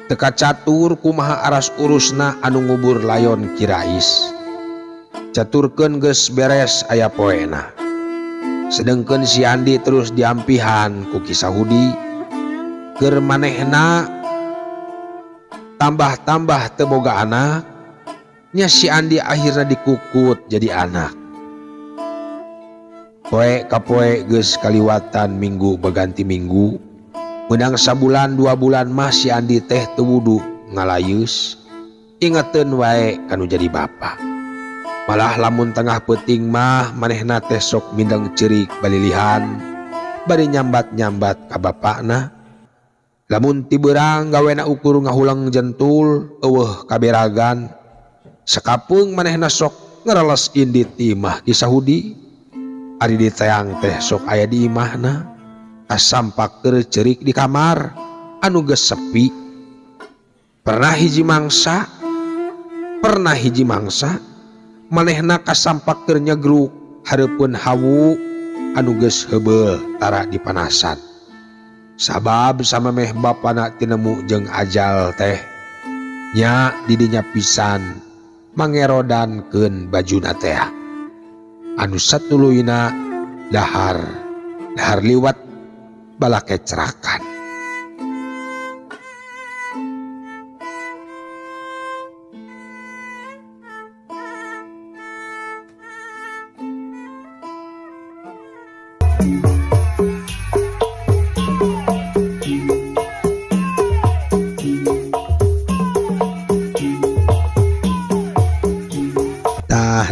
teka catur kumaha aras urusna anu ngubur layon Kirais. Caturkeun geus beres aya poena. Sedengkeun si Andi terus diampihan ku Kisahudi keur manehna tambah-tambah teu boga anak, nya si Andi akhirna dikukut jadi anak. Poe ka poe geus kaliwatan minggu baganti minggu, meunang sabulan 2 bulan mah si Andi teh teu wudu ngalayeus, ingeteun wae kanu jadi bapa. Malah lamun tengah peuting mah manehna teh sok mindeng ceurik balilihan bari nyambat-nyambat ka bapana. Lamun ti beurang gawena ukur ngahulang jentul eueuh kaberagan, sakapeung manehna sok ngereles indit ti imah Kisahudi. Ari diteang teh sok aya di imahna, asampak keur ceurik di kamar anu geus sepi. Pernah hiji mangsa manehna kasampak keur nyegruk hareupeun hawu anu geus heubeul tara dipanasan. Sabab samemeh bapana tinemu jeung ajal teh, nya didinya pisan mangerodankeun bajuna teh. Anu satuluyna dahar liwat balake cerakan.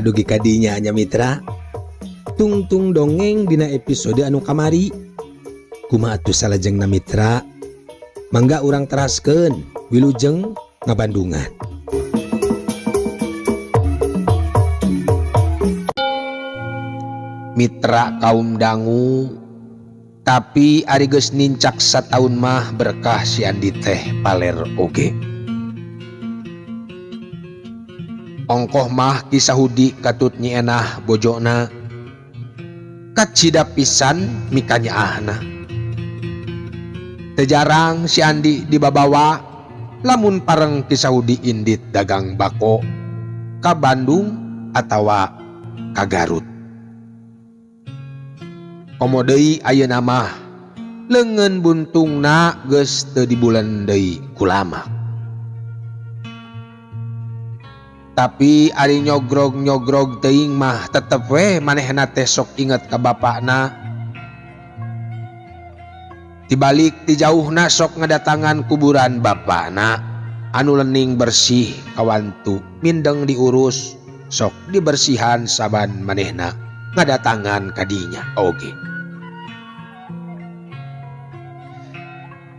Dugi kadinya nya mitra, tungtung dongeng dina episode anu kamari. Kumaha atuh salajengna mitra, mangga urang teraskeun wilujeng ngabandungan. Mitra kaum dangu, tapi ari geus nincak sataun mah berkah si Andi teh paler oge. Ongkoh mah Kisahudi katut nyienah bojona, kacida pisan mikanya ahna. Teu jarang si Andi dibabawa lamun pareng Kisahudi indit dagang bako ka Bandung atawa ka Garut. Komo deui ayeuna mah leungeun buntungna geus teu dibulen deui ku lama. Tapi ari nyogrog teuing mah tetep we manehna teh sok inget ka bapana. Tibalik ti jauhna sok ngadatangan kuburan bapana anu leuning bersih kawantu mindeng diurus, sok dibersihan saban manehna ngadatangan kadinya oge.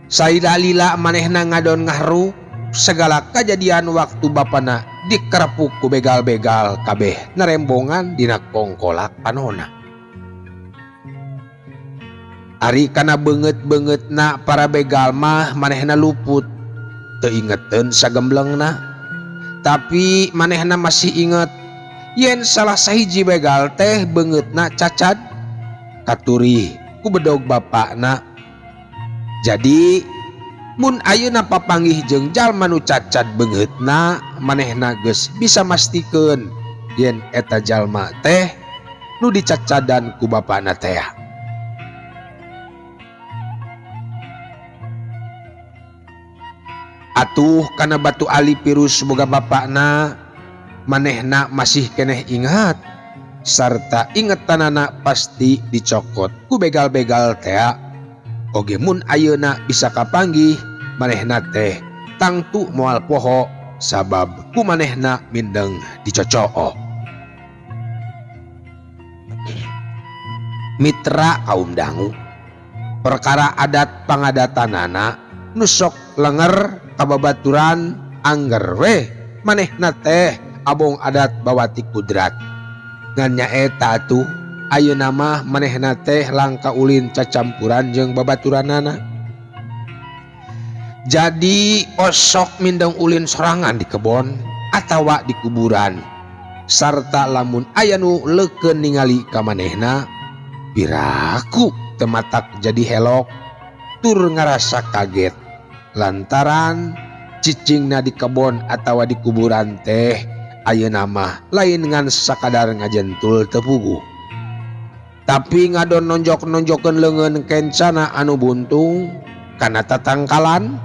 Sailala manehna ngadon ngahruk segala kejadian waktu bapana dikerepuk ku begal-begal kabeh narembongan dina kongkolak panona. Ari kana beungeut-beungeutna para begal mah manehna luput teu ingeteun sagemblengna, tapi manehna masih inget yen salah sahiji begal teh beungeutna cacad katurih ku bedog bapana. Jadi mun ayeuna papanggih jeung jalma nu cacat beungeutna, manehna geus bisa mastikeun yen eta jalma teh nu dicacadan ku bapana teh. Atuh kana batu ali pirus boga bapana, manehna masih keneh ingat sarta ingetanana pasti dicokot ku begal-begal teh. Oge mun ayeuna bisa kapanggih manehna teh tangtu moal poho sabab ku manehna mindeng dicocoo. Mitra kaum dangu, perkara adat pangadatanana nu sok lenger kababaturan angger we manehna teh abong adat bawati kudrat. Ngan nyaeta atuh ayeuna mah manehna teh langka ulin cacampuran jeung babaturanana. Jadi osok mindeng ulin sorangan di kebon atawa di kuburan, sarta lamun aya nu leukeun ningali ka manehna piraku teu matak jadi helok tur ngarasa kaget lantaran cicingna di kebon atawa di kuburan teh ayeuna mah lain ngan sakadar ngajentul tepuguh. Tapi ngadon nonjok-nonjokeun leungeun kencana anu buntung kana tatangkalan.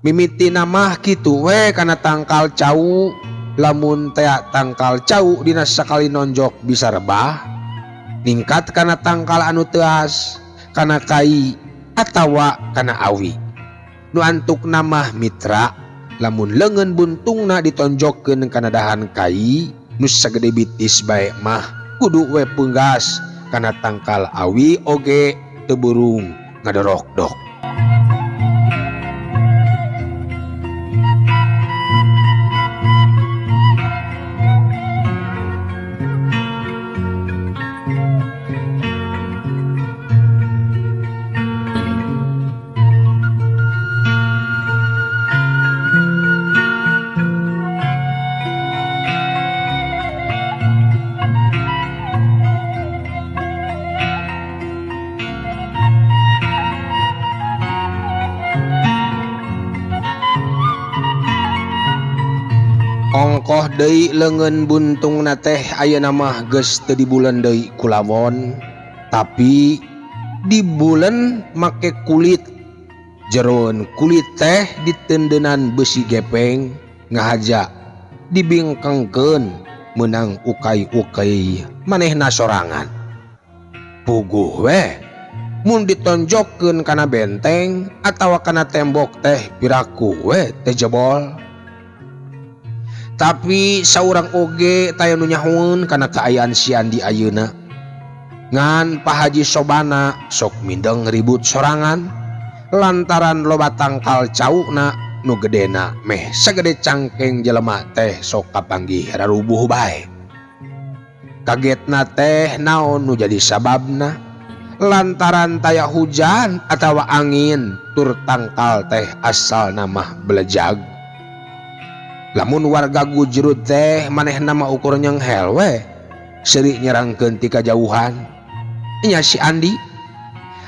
Mimitina mah kitu we kana tangkal cau, lamun teh tangkal cau dina sakali nonjok bisa rebah, ningkat kana tangkal anu teas, kana kai atawa kana awi. Nu antukna mah mitra, lamun leungeun buntungna ditonjokkeun kana dahan kai nu sagede bitis bae mah kudu we peunggas kana tangkal awi oge teu burung ngadorok-dok. Ongkoh deui leungeun buntungna teh ayeuna mah geus teu dibuleun deui ku lawon, tapi dibuleun make kulit. Jeroen kulit teh ditendeunan besi gepeng ngahaja dibingkengkeun meunang ukai-ukai manehna sorangan. Puguh we mun ditonjokkeun kana benteng atawa kana tembok teh piraku we teh jebol. Tapi saurang oge taya nu nyahoeun kana kaayaan si Andi ayeuna. Ngan Pak Haji Sobana sok mindeng ribut sorangan lantaran loba tangkal caukna nu gedena meh sagede cangkeng jelema teh sok kapanggih rarubuh bae. Kagetna teh naon nu jadi sababna? Lantaran taya hujan atawa angin tur tangkal teh asalna mah belejag. Lamun warga Gujrut teh manehna mah ukur nyenghel we, seuri nyerangkeun ti kajauhan. Nya si Andi,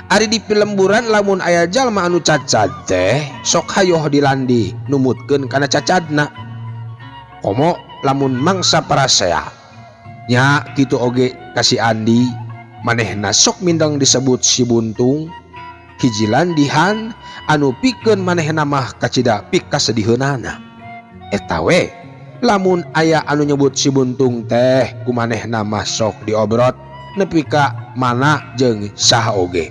ari di pilemburan lamun aya jalma anu cacad teh sok hayoh dilandi numutkeun kana cacadna. Komo lamun mangsa parasea. Nya kitu oge ka si Andi, manehna sok mindeng disebut si buntung, hiji landihan anu pikeun manehna mah kacida pik kasediheunana. Eta we lamun aya anu nyebut si buntung teh kumanehna mah sok diobrot nepi ka mana jeung saha oge.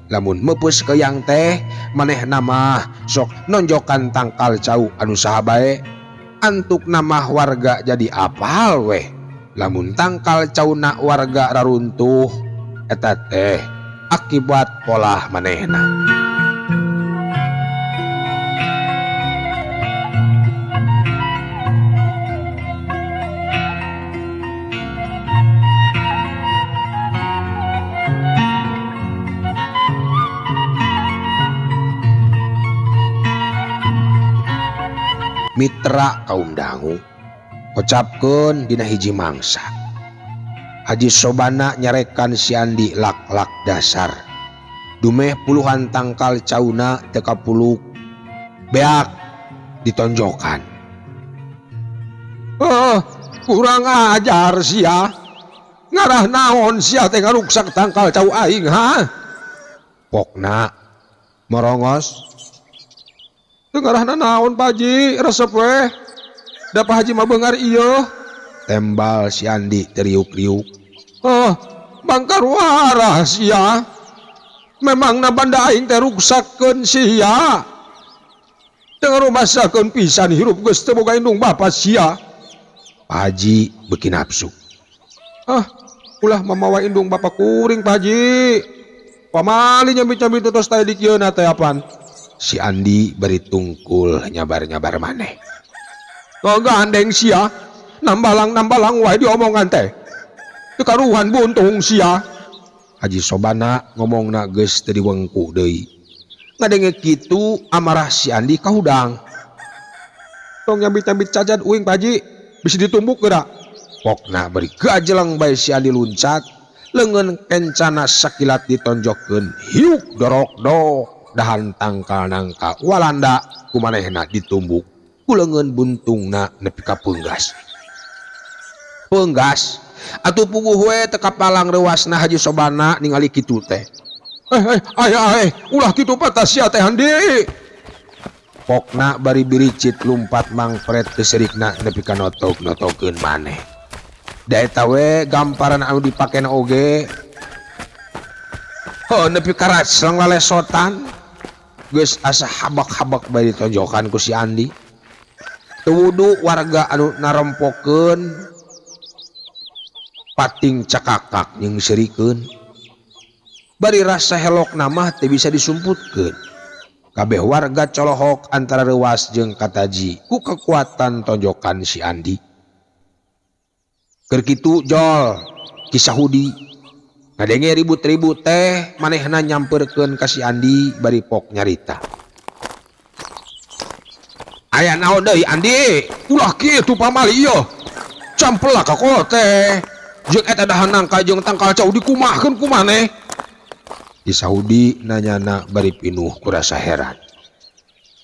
Lamun meupus keuyang teh manehna mah sok nonjokan tangkal cau anu saha bae. Antukna mah warga jadi apal we. Lamun tangkal cauna warga raruntuh eta teh akibat polah manehna. Mitra kaum dangu ocapkeun dina hiji mangsa. Haji Sobana nyarekan si Andi lak-lak dasar. Dumeh puluhan tangkal cauna teu kapuluk. Beak ditonjokan. Kurang ajar sia. Ngarah naon sia teh ngaruksak tangkal cau aing ha? Pokna morongos. Dengarahna naon Pak Haji, resep weh. Da Pak Haji mah beungar ieu. Tembal si Andi teriuk-riuk. Bangkar waras sia. Memangna banda aing teh ruksakkeun sia. Teu ngarumasakeun pisan hirup geus teu boga indung bapa sia. Pak Haji beuki nafsu. Ulah mamawa indung bapa kuring Pak Haji. Pamali nyambi-nyambi tutos taya di kieuna teh apan. Si Andi beri tungkul nyabar-nyabar maneh. Gandeng sia, nambalang wae diomongan teh. Teu karuhan buntung sia. Haji Sobana ngomongna geus teu diwengku deui. Ngadenge kitu amarah si Andi ka hudang. Tong nyambit-nyambit cacad uing Pak Haji, bisa ditumbuk geura. Pokna beri gajelang bae si Andi luncat, leungeun kencana sakilat ditonjokkeun hiuk dorok-dok. dahan tangkal nangka walanda kumanehna ditumbuk kulengan buntungna nepi ka peunggas atuh puguh we teka palang rewasna Haji Sobana ningali kitu teh ulah kitu patah sia teh Andi pokna bari biricit lumpat mangpret teu serikna nepi ka notokeun maneh da eta we gamparan anu dipakena oge nepi ka raceng lalesotan geus asa habak-habak bari ditonjokan ku si Andi teu wudu warga anu narempokeun pating cakakak jeung serikeun bari rasa helok namah teu bisa disumputkeun kabeh warga colohok antara rewas jeung kataji ku kekuatan tonjokan si Andi keur kitu jol kisah Hudi ngadenge ribut-ribut teh manehna nyamperkeun ka si Andi bari pok nyarita aya naon deui Andi ulah kitu pamali ieu campela ka kol teh jeung eta dahan nangka jeung tangkal cau dikumahkeun ku maneh kisah Hudi nanyana bari pinuh ku rasa heran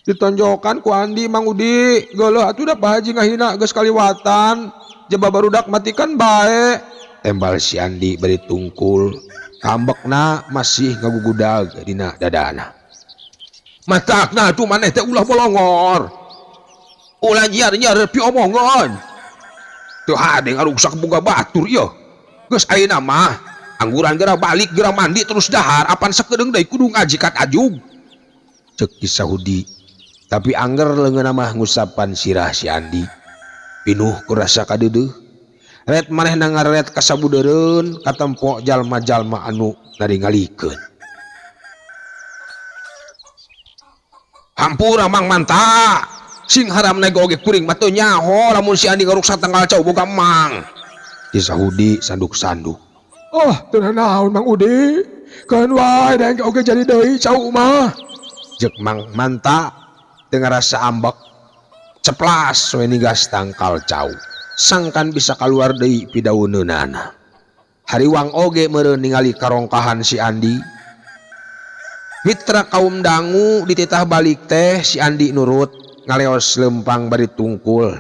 ditonjokan ku Andi Mang Udi geuleuh atuh da Pak Haji ngahina geus kaliwatan jaba barudak matikan bae tembal si Andi bari tungkul kambekna masih ngagugudag dina dadana matakna tuh maneh teh ulah bolongor ulah nyiar-nyiar pi omongan teu hade ngaruksak boga batur ieu geus ayeuna mah angguran geura balik geura mandi terus dahar apan sakedeung deui kudu ngaji kat ajug ceuk kisah Hudi tapi angger leungeunna mah ngusapan sirah si Andi pinuh ku rasa kadeudeuh ret manehna ngaret ka sabudeureun katempo jalma-jalma anu naringalikeun hampura Mang Manta sing haram nego oge kuring mah teu nyaho lamun si Andi ngaruksak tanggal cau boga Mang kisah Hudi sanduk-sanduk teu naon Mang Udi keun wae da engke oge jadi deui cau mah jeuk Mang Manta teu ngarasa ambek ceplas we nigas tangkal cau sangkan bisa keluar deui pidauneunana hariwang oge meureun ningali karongkahan si Andi mitra kaum dangu dititah balik teh si Andi nurut ngaleos lempang bari tungkul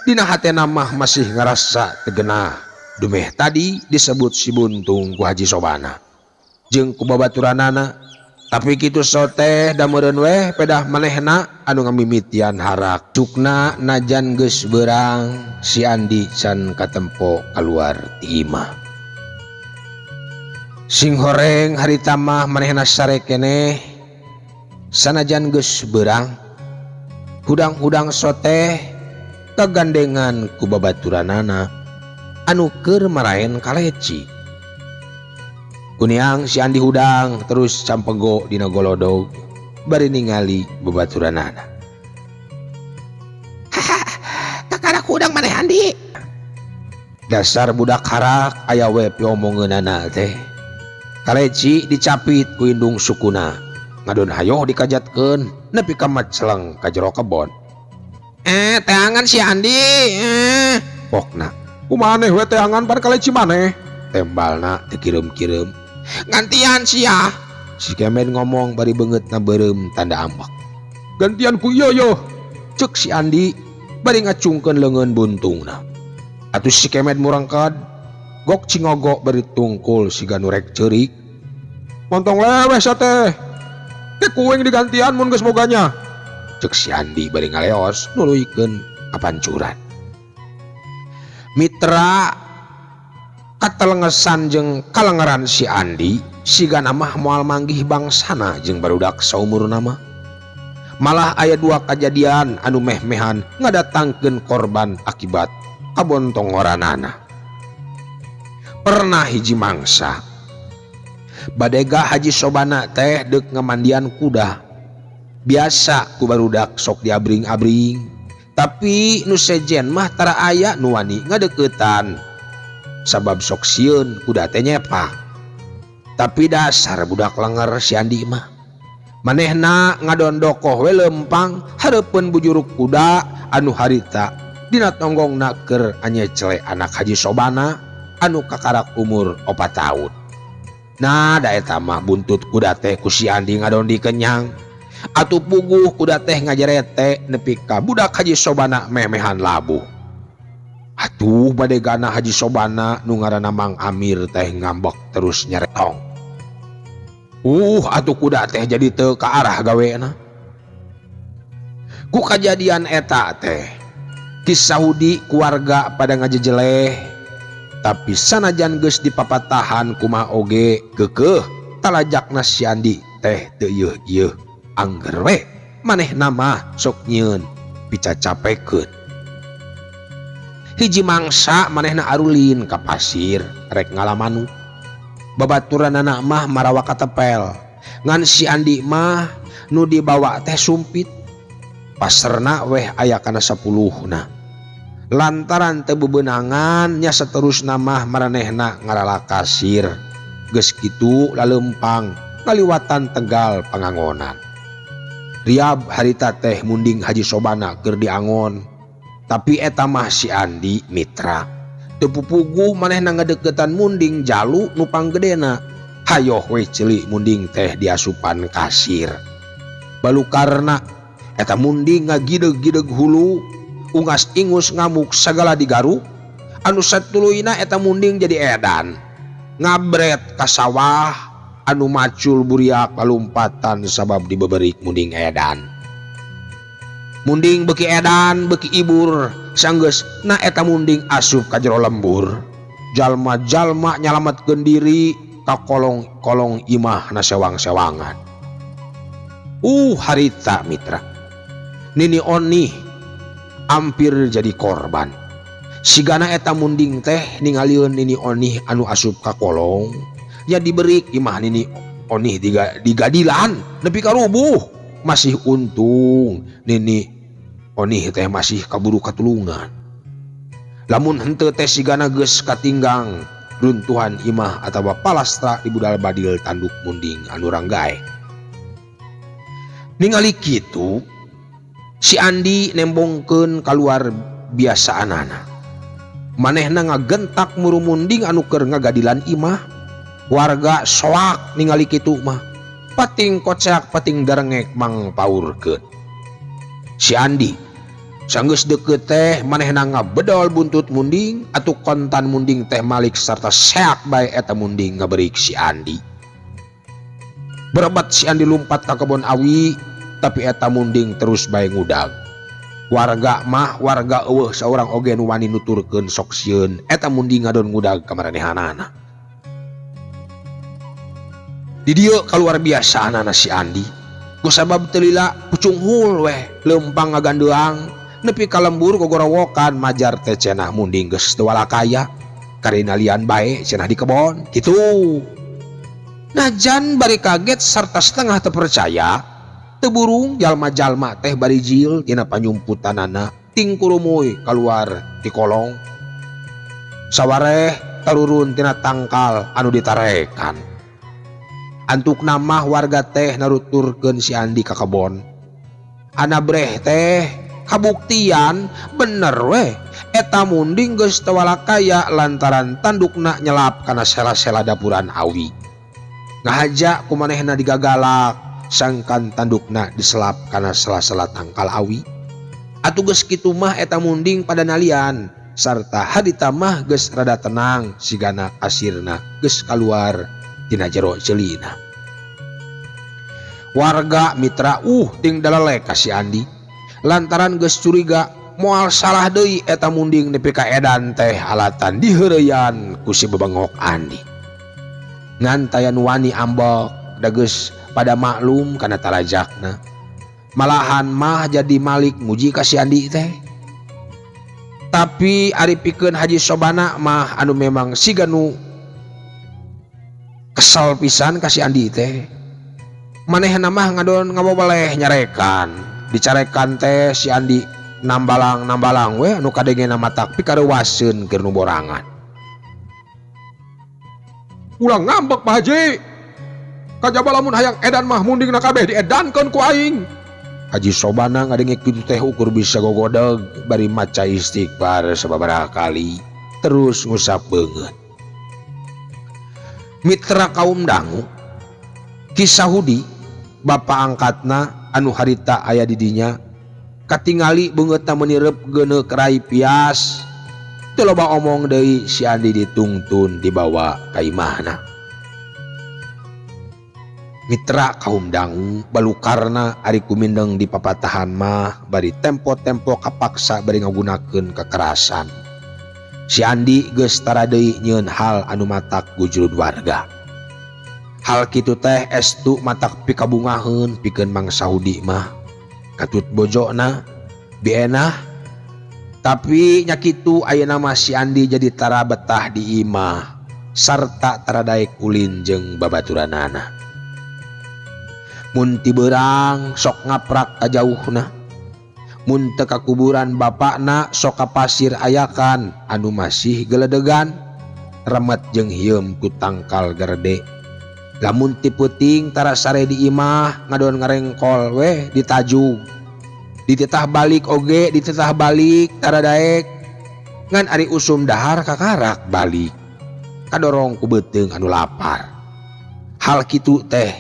dina hatena mah masih ngarasa tegenah dumeh tadi disebut si buntung ku Haji Sobana jeung ku babaturanana tapi kitu soteh da meureun weh pedah manehna anu ngamimitian harak cukna najan geus beurang si Andi can katempo keluar ti imah sing horeng harita mah manehna sare keneh sanajan geus beurang hudang-hudang soteh kagandengan ku babaturanana anu keur maraen kaleci kuniang si Andi hudang terus campego dina golodog bari ningali babaturanana kakarak hudang maneh Andi dasar budak harak aya we piomongeunana teh kaleci dicapit ku indung sukuna ngadon hayoh dikajatkeun nepi ka maceleng ka jero kebon teangan si Andi pokna kumaneh we teangan pan kaleci maneh tembalna teu kireum-kireum gantian sia si Kemen ngomong bari beungeutna beureum tanda ambek gantian ku ieu yo ceuk si Andi bari ngacungkeun leungeun buntungna atuh si Kemen murangkad gok cingogok bari tungkul siga nu rek ceurik montong leweh sateh teh kuing digantian mun geus boganya ceuk si Andi bari ngaleos nuluykeun kapancuran mitra katelengesan jeung kalengeran si Andi sigana mah moal manggih bangsana jeung barudak saumurna mah malah aya dua kajadian anu meh-mehan ngadatangkeun korban akibat kabontongoranana pernah hiji mangsa badega Haji Sobana teh deuk ngamandian kuda biasa ku barudak sok diabring-abring tapi nu sejen mah tara aya nu wani ngadeuketan sabab sok sieun kuda teh nyepak tapi dasar budak lenger si Andi mah manehna ngadondokoh we lempang hareupeun bujuruk kuda anu harita dina tonggongna keur anyecele anak Haji Sobana anu kakarak umur 4 tahun Nah da eta mah buntut kuda teh ku si Andi ngadon di kenyang atuh puguh kuda teh ngajerete nepi ka budak Haji Sobana memehan labuh. Atuh bade gana Haji Sobana nu ngaranna Mang Amir teh ngambek terus nyeretong. Atuh kuda teh jadi teu ka arah gawena. Ku kajadian eta teh Ki Saudi keluarga pada ngajejeleh, tapi sanajan geus dipapatahan kumaha oge keukeuh talajakna si Andi teh teu yeuh-yeuh angger we manehna mah sok nyieun picacapekeun. Hiji mangsa manehna arulin ka pasir rek ngalamanu. Babaturanana mah marawa katepel. Ngan si Andi mah nu dibawa teh sumpit. Paserna weh aya kana 10na. Lantaran teu bebenangan nya saterusna mah maranehna ngaralakasir. Geus kitu laleumpang ngaliwatan Tegal Pangangonan. Riab harita teh munding Haji Sobana keur diangon. Tapi eta mah si Andi mitra. Teu pupuguh manehna ngadeukeutan munding jalu nu panggedena. Hayoh we ceuli munding teh diasupan kasir. Balukarna eta munding ngagideg-gideg hulu, ungas ingus ngamuk sagala digaruk. Anu satuluina eta munding jadi edan. Ngabret ka sawah anu macul buriak lalumpatan sabab dibeberik munding edan. Munding beki edan beki ibur sanggeus na eta munding asup ka jero lembur. Jalma-jalma nyalametkeun diri ka kolong-kolong imah na sewang-sewangan. Harita mitra Nini Onih hampir jadi korban. Sigana eta munding teh ningalieun Nini Onih anu asup ka kolong nya diberik imah Nini Onih digadilan nepi ka rubuh. Masih untung Nini Onih teh masih kaburu katulungan. Lamun henteu teh sigana geus katinggang runtuhan imah atawa palastra di budal badil tanduk munding anu ranggae. Ningali kitu si Andi nembongkeun kaluar biasaanana. Manehna ngagentak muru munding anu keur ngagadilan imah. Warga soak ningali kitu mah. Pating kocak pating darengek mangpaurkeun. Si Andi sanggeus deukeut teh manehna ngabedol buntut munding atuh kontan munding teh malik sarta seak bae eta munding ngaberik si Andi. Berebat si Andi lumpat ka kebon awi tapi eta munding terus bae ngudag. Warga mah warga eueuh saurang oge nu wani nuturkeun sok sieun eta munding ngadon ngudag ka maranehanana. Di dieu kaluar biasaanana si Andi. Kusabab teu lila pucung hul weh leumpang ngagandeang nepi ka lembur gogorowokan majar teh cenah munding geus teu walakaya karina lian bae cenah di kebon kitu. Najan bari kaget sarta setengah teu percaya teu burung jalma-jalma teh bari jil tina panyumputanana ting kurumuy kaluar ti kolong. Sawareh tarurun tina tangkal anu ditarekan. Antuk namah warga teh naruturkeun si Andi ka kebon. Ana breh teh kabuktian bener weh eta munding geus teu walakaya lantaran tandukna nyelap kana sela-sela dapuran awi. Ngahaja kumanehna digagalak sangkan tandukna diselap kana sela-sela tangkal awi. Atuh geus kitu mah eta munding pada nalian sarta hadita mah geus rada tenang sigana asirna geus kaluar tina jero ceulina. Warga mitra ting dalelek ka si Andi lantaran geus curiga moal salah deui eta munding nepi ka edan teh alatan diheureyan ku si bebengok Andi. Ngan tayan wani ambek da geus pada maklum kana talajakna. Malahan mah jadi malik muji ka si Andi teh. Tapi ari pikeun Haji Sobana mah anu memang siga nu kesal pisan ka si Andi teh. Manehna mah ngadon ngaboboleh nyarekan. Dicarekan teh si Andi nambalang we anu kadengena matak pikareuwaseun keur nu borangan. Ulang ngambek Pak Haji. Kajaba lamun hayang edan mah mundingna kabeh diedankeun ku aing. Haji Sobana ngadenge kitu teh ukur bisa gogodeg bari maca istighfar sababaraha kali terus ngusap beungeut. Mitra kaum dangu Kisah Hudi bapa angkatna anu harita aya didinya katingali beungeutna menirep geuneuh rai pias teu loba omong deui si Andi ditungtun dibawa ka imahna. Mitra kaum dangu balukarna ari kumindeng di papatahan mah bari tempo-tempo kapaksa bari ngagunakeun kekerasan. Si Andi geus tara deui nyieun hal anu matak gujrud warga. Hal kitu teh estu matak pikabungaheun pikeun mangsa Hudi mah. Katut bojona bienah tapi nya kitu ayeuna mah si Andi jadi tara betah di imah sarta tara daek ulin jeung babaturanana. Mun ti beurang sok ngaprak ka jauhna. Mun teu ka kuburan bapakna sok ka pasir ayakan anu masih geledegan remet jeung hieum ku tangkal gerde. Lamun ti peuting tara sare di imah ngadon ngarengkol weh ditajug. Dititah balik oge dititah balik tara daek ngan ari usum dahar kakarak balik kadorong ku beuteung anu lapar. Hal kitu teh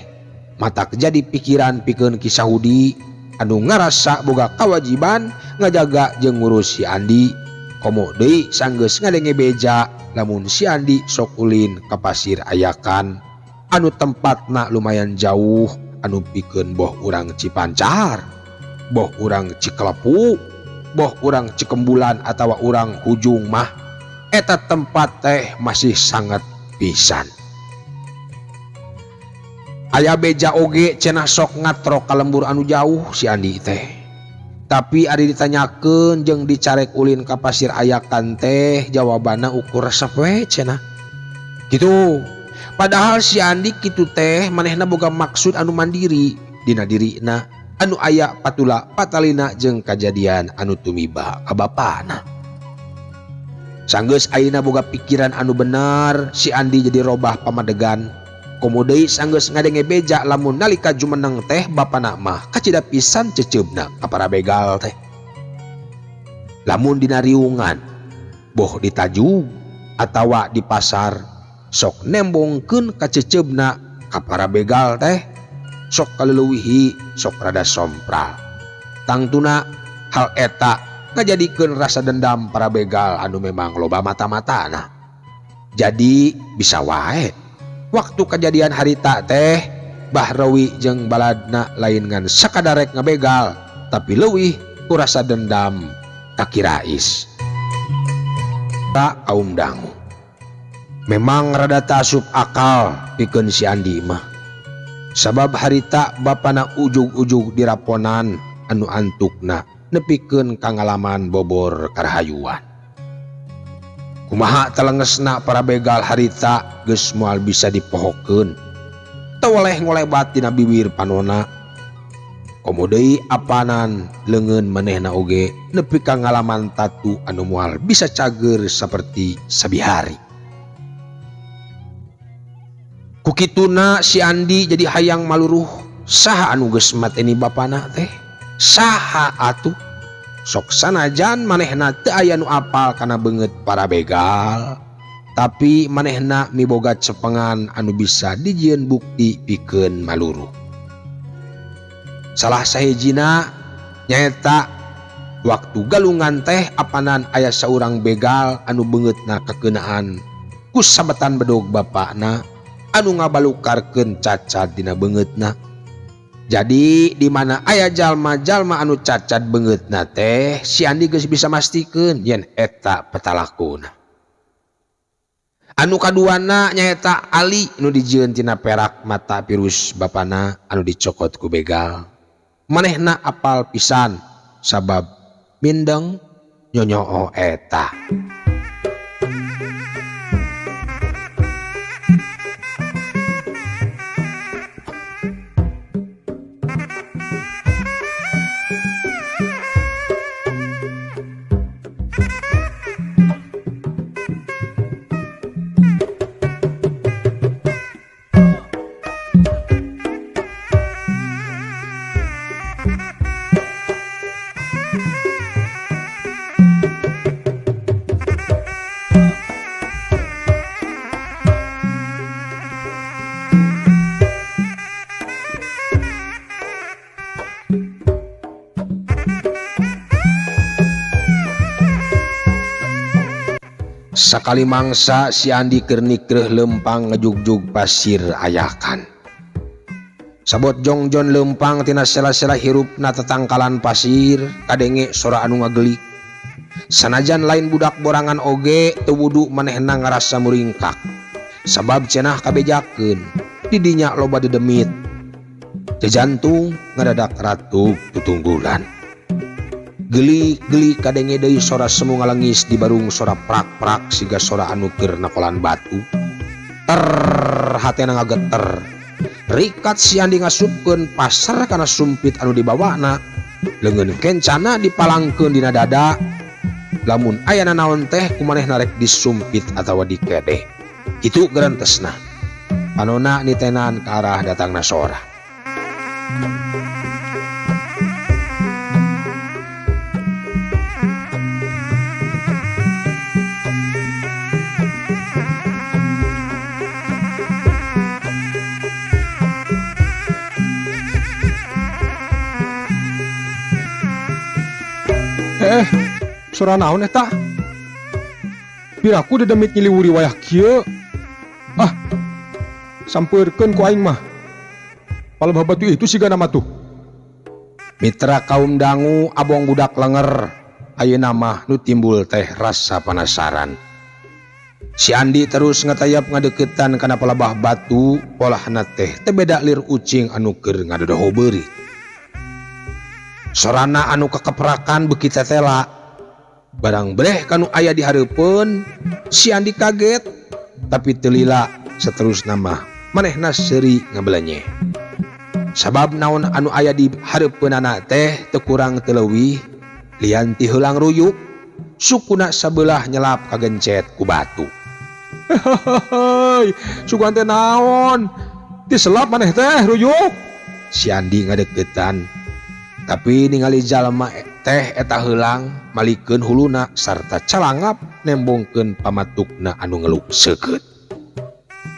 matak jadi pikiran pikeun Kisah Hudi anu ngarasa boga kawajiban ngajaga jeung ngurus si Andi komo deui sanggeus ngadenge beja lamun si Andi sok ulin ka pasir ayakan anu tempatna lumayan jauh anu pikeun boh urang Cipancar, boh urang Cikelepu, boh urang Cikembulan atawa urang Hujung mah eta tempat teh masih sangat pisan. Aya beja oge cenah sok ngatro ka lembur anu jauh si Andi teh. Tapi ari ditanyakeun jeung dicarek ulin ka pasir ayakan teh jawabanna ukur resep we cenah. Kitu. Padahal si Andi kitu teh manehna boga maksud anu mandiri dina dirina anu aya patula patalina jeung kajadian anu tumiba ka bapana. Sanggeus ayeuna boga pikiran anu bener si Andi jadi robah pamadegan. Komo deui sanggeus ngadenge beja lamun nalika jumeneng teh bapana mah kacida pisan ceceubna ka para begal teh. Lamun dina riungan boh ditajug atawa di pasar sok nembongkeun ka ceceubna ka para begal teh sok kaleuwih sok rada sompral. Tangtuna hal eta ngajadikeun rasa dendam para begal anu memang loba mata-matana. Jadi bisa wae waktu kejadian harita teh Bahrawi jeung baladna lain ngan sakadarek ngabegal tapi leuwih ku rasa dendam kakirais. Tak kaum dangu memang rada tasup akal pikeun si Andi mah. Sabab harita bapana ujug-ujug diraponan anu antukna nepikeun kangalaman bobor karahayuan. Kumaha telengesna para begal harita geus moal bisa dipohokeun. Teu oleh ngolebat dina bibir panonna. Komo deui apanan leungeun manehna oge nepi ka ngalaman tatu anu moal bisa cager saperti sabihari. Kukituna si Andi jadi hayang maluruh saha anu geus mateni bapana teh? Saha atuh? Sok sanajan manehna teu aya nu apal kana beungeut para begal, tapi manehna miboga cepengan anu bisa dijieun bukti pikeun maluruh. Salah sahijina nyaeta waktu galungan teh apanan aya saurang begal anu beungeutna kakeunaan ku sabetan bedog bapakna anu ngabalukarkeun cacat dina beungeutna. Jadi di mana aya jalma-jalma anu cacat beungeutna teh si Andi geus bisa mastikeun yen eta petalakuna. Anu kaduana nyaeta Ali nu dijieun tina perak mata virus bapana anu dicokot ku begal. Manehna apal pisan sabab mindeng nyonyoo eta. Sakali mangsa si Andi keur nikreuh lempang ngejugjug pasir ayakan. Sabot jongjon lempang tina sela-sela hirupna tetangkalan pasir kadenge sora anu ngagelik. Sanajan lain budak borangan oge teu wudu manehna ngarasa muringkak. Sabab cenah kabejakeun didinya loba dedemit. Jejantung ngadadak ratug tutunggulan. Geli-geli kadenge deui sora semu ngalengis di barung sora prak-prak siga sora anu keur nakolan batu. Hatena ngageter. Rikat si Andi ngasupkeun pasar kana sumpit anu dibawana. Leungeun kencana dipalangkeun dina dada. Lamun aya nanaon teh kumanehna rek disumpit atawa dikede. Itu gerentesna. Panonna nitenan ke arah datangna sora. Sora naon eta? Piraku dedemit nyiliwuri wayah kieu. Sampeurkeun ku aing mah. Palebah batu itu siga nama tuh. Mitra kaum dangu abong budak lenger. Ayeuna mah nu timbul teh rasa penasaran. Si Andi terus ngatayap ngadeukeutan kana palebah batu, polahna teh teu beda lir ucing anu keur ngadodoho beurit. Sorana anu kekeprakan beuki tetela. Barang breh kanu aya di hareupeun, si Andi kaget, tapi teu lila saterusna mah manehna seuri ngabelenye. Sabab naon anu aya di hareupeunana teh teu kurang teu leuwih lian ti heulang ruyuk, sukuna sabelah nyelap kagencet ku batu. Hei, sugan teh naon? Diselap maneh teh ruyuk? Si Andi ngadeuketan, tapi ningali jalma teh eta heulang malikeun huluna sarta calangap nembongkeun pamatukna anu ngeluk seukeut.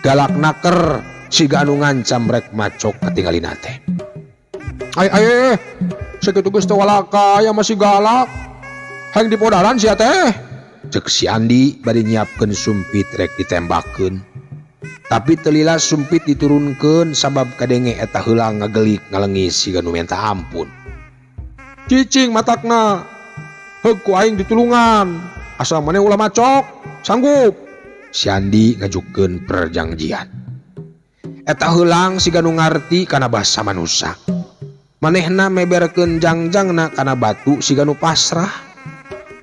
Galak naker siga anu ngancam rek macok katinggalina teh. Ai, sakitu geus teu walaka aya masih galak. Hayang dipodaran sia teh. Cek si Andi bari nyiapkeun sumpit rek ditembakeun. Tapi teu lila sumpit diturunkeun sabab kadenge eta heulang ngagelik ngalengis siga nu minta ampun. Cicing matakna. Heug ku aing ditulungan. Asa maneh ulah macok, sanggup. Si Andi ngajukeun perjanjian. Eta heulang siga nu ngarti kana basa manusa. Manehna meberkeun jangjangna kana batu siga nu pasrah.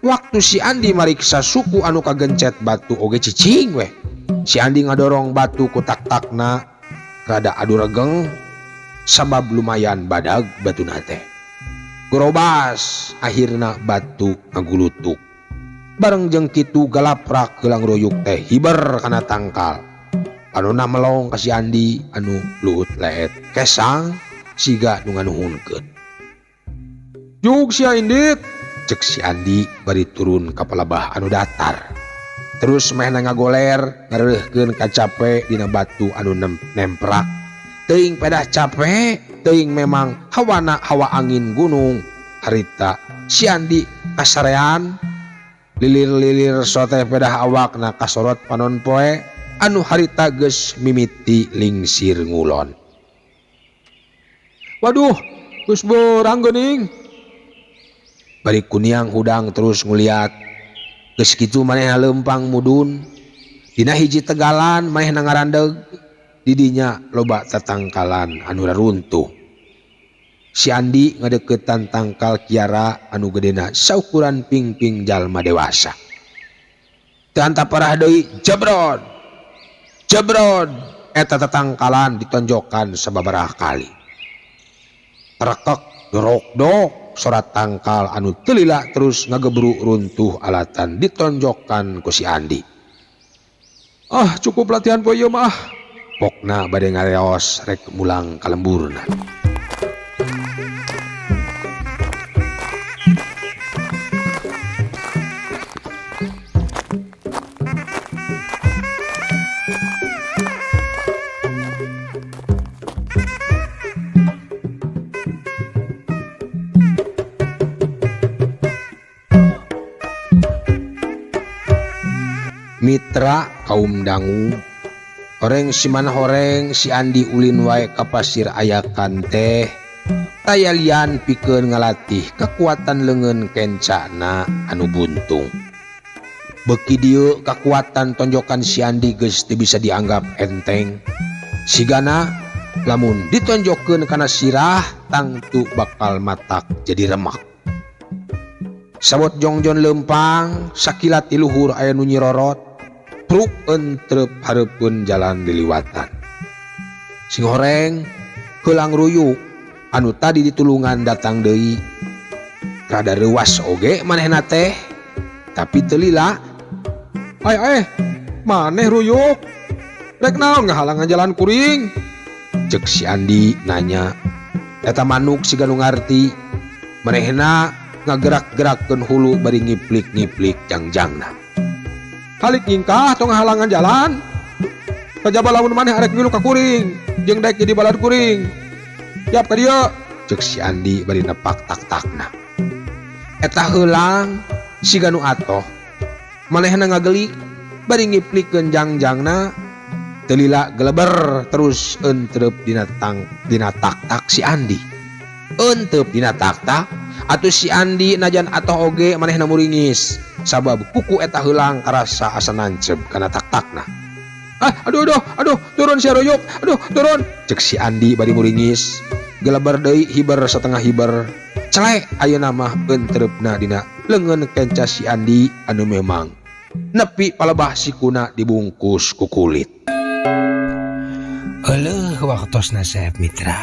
Waktu si Andi mariksa suku anu kagencet batu oge cicing weh. Si Andi ngadorong batu ku tak-takna rada adu regeng sabab lumayan badag batuna teh. Gerobas akhirna batu ngagulutuk. Bareng jeung kitu galaprak heulang ruyuk teh hiber kana tangkal. Panonna melong ka si Andi anu luhut leet kesang siga nu nganuhunkeun. Jug sia indit, cek si Andi bari turun ka palebah anu datar. Terus mehna ngagoler ngareukeun ka cape dina batu anu nemprak. Teuing pedah cape, teuing memang hawana hawa angin gunung. Harita si Andi kasarean lilir-lilir sote pedah awakna kasorot panon poe anu harita geus mimiti lingsir ngulon. Waduh, geus beurang geuning. Bari kuniang hudang terus nguliat. Geus kitu manehna lempang mudun. Dina hiji tegalan manehna ngarandeg. Didinya loba tatangkalan anu raruntuh. Si Andi ngadeuketan tangkal kiara anu gedena saukuran pingping jalma dewasa. Teu anta parah deui, jebron. Jebron eta tatangkalan ditonjokan sababaraha kali. Rekek dorok-dok sorat tangkal anu teu lila terus ngagebru runtuh alatan ditonjokan ku si Andi. Cukup latihan poe ieu mah. Pokna bade ngareos rek mulang ka lemburna. Mitra kaum dangu horeng si mana horeng si Andi ulin wae ka pasir ayakan teh tayalian pikeun ngalatih kekuatan leungeun kencana anu buntung. Beki dieu kekuatan tonjokan si Andi geus teu bisa dianggap enteng. Sigana lamun ditonjokkeun kana sirah tangtu bakal matak jadi remak. Sabot jongjon lempang sakilat ti luhur aya nu nyirorot pruk entrep hareupeun jalan diliwatan. Sing horeng heulang ruyuk anu tadi ditulungan datang deui rada reuwas oge manehna teh tapi teu lila. Maneh ruyuk rek naon ngahalangan jalan kuring? Cek si Andi nanya. Eta manuk siga nu ngarti manehna ngagerak-gerakkeun hulu bari ngiplik-ngiplik jangjangna. Halik nyingkah tong ngahalangan jalan. Kajaba lamun maneh arek ngilu ka kuring jeung daek jadi balad kuring. Siap ka dieu. Cek si Andi bari nepak tak-takna. Eta heulang siga nu atoh manehna ngagelik bari ngiplikeun jangjangna teu lila geleber terus entrep dina tak-tak si Andi. Entrep dina tak-tak atuh si Andi najan atoh oge manehna muringis sabab kuku eta heulang karasa asa nancep kana tak-takna. Aduh, turun si ruyuk. Aduh, turun. Cek si Andi bari muringis geleber deui hiber setengah hiber. Celek ayeuna mah entrepna dina leungeun kenca si Andi anu memang nepi palebah sikuna dibungkus ku kulit. Heuleuk waktosna Saeb Mitra.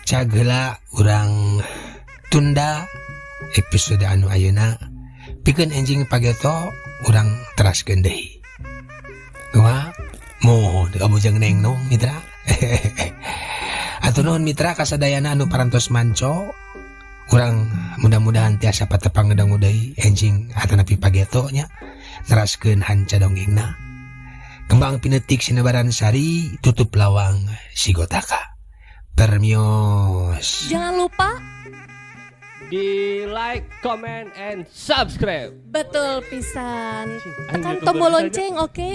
Cageula urang tunda episode anu ayeuna pikeun enjing pageto urang teraskeun deui. Kumaha? Moh kabujang neng nong Mitra. Atuh nuhun Mitra kasadayana anu parantos manco. Urang mudah-mudahan tiasa patepang ngedangu deui enjing atanapi pageto nya teraskeun hanca dongengna. Kembang pinetik sinebaran sari tutup lawang sigotaka. Permios. Jangan lupa di like, comment, and subscribe. betul pisan. Anjing, Tekan YouTuber tombol bisa aja. lonceng, oke.